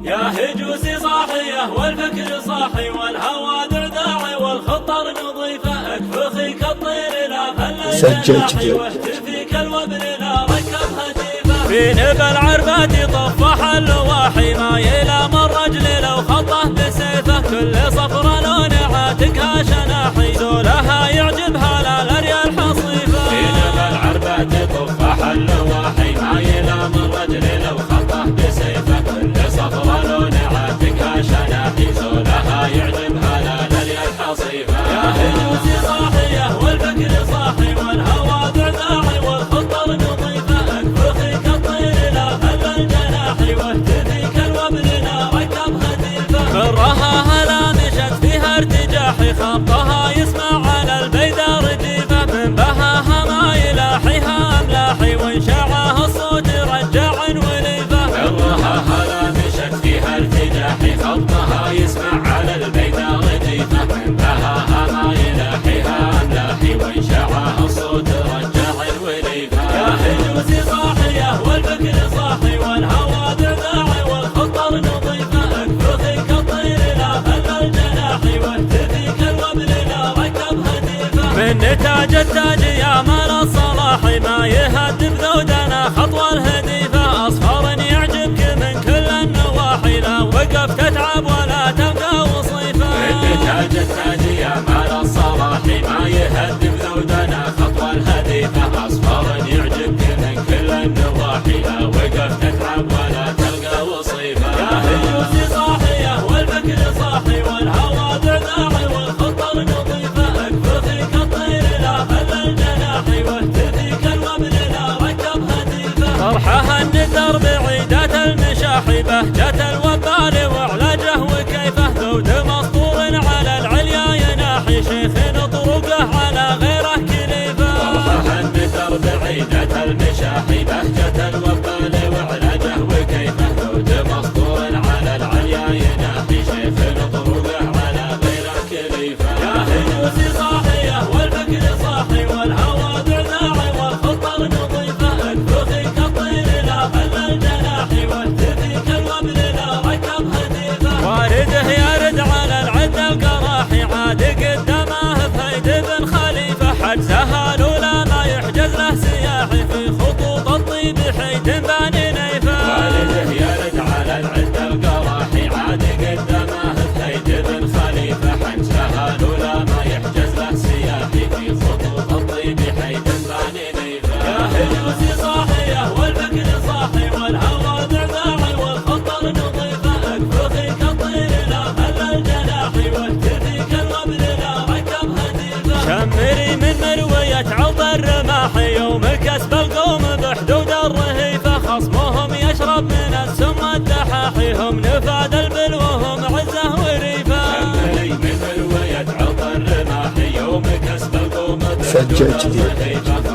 يا هجوسي صاحية والفكر صاحي والهوى دعداعي والخطر نظيفة اكفخي كالطير لا فل واهتفي كالوبر لا ركب هتيفة في نبى العربات طفح اللواحي ما يلام الرجل لو خطه بسيفه كل صفرة لون عاتقها شناحي زولها يعجبها لا لريال حصيفة في نبى العربات طفح اللواحي ما يلام الرجل لو خطه بسيفه كل صفرة لون عاتقها شناحي زولها يعجبها لا لريال حصيفة يا هجوسي صاحية والفكر صاحي والهوى دعداعي والخطر نظيفة اكفخي كالطير لا فل الجناحي واهتفي كالوبر لا ركب هتيفة مرها هلا مشت فيها ارتجاحي خطها يسمع على البيدار رديفة من بهاها ما يلاحيها املاحي وانشاعها الصوت رجاع وليفة مرها هلا مشت فيها ارتجاحي خطها يسمع على البيدار رديفة من بهاها ما يلاحيها املاحي وانشاعها الصوت رجاع وليفة يا هجوسي صاحية والفكر صاحي والهوى دعداعي والخطر نظيفة اكفخي كالطير لا فل الجناحي واهتفي كالوبر لا ركب هتيفة من نتاج التاج يا مال الصلاح ما يهدم ذودنا خطوة الهديفة اصفر يعجبك من كل النواحي لا وقف تتعب ولا تبقى وصيفة من نتاج التاج يا مال الصلاح ما يهدم ذودنا خطوة الهديفة اصفر يعجبك من كل النواحي لا وقف تتعب ولا تلقى وصيفة يا هجوسي صاحية والفكر صاحي والهوى دعداعي والخطر نظيفة اكفخي كالطير لا فل الجناحي واهتفي كالوبر لا ركب هتيفة فرحها النذر بعيدات المشاحي بهجة الوبال وعلاجه وكيفه ذود مسطور على العليا يناحي شيخ طرقه على غيره كليفة فرحها النذر بعيدة المشاحي بهجة الوبال وعلاجه وكيفه ذود مسطور على العليا يناحي شيخ طرقه على غيره كليفة يا هجوسي صاحية والفكر صاحي والهوى دعداعي والخطر نظيفة اكفخي كالطير لا فل الجناحي واهتفي كالوبر لا ركب هتيفة وارده يرد على العد القراحي عاد قدامه فهيد بن خليفة حجزها الاولى ما يحجز له سياحي في خطوط الطيب حيد بني نيفة وارده يرد على العد القراحي عاد قدامه فهيد بن خليفة حجزها الاولى ما يحجز له سياحي في خطوط الطيب حيد بني نيفة يا هجوسي صاحية والفكر صاحي والهوى دعداعي والخطر نظيفة اكفخي كالطير لا فل الجناحي واهتفي كالوبر لا ركب هتيفة شمري من مروية عرض الرماحي يوم كسب القوم بحدود الرهيفة خصمهم يشرب من السم الدحاحي هم نفاد البلو وهم عزه وريفة شمري من مروية عرض الرماحي يوم كسب القوم بحدود الرهيفة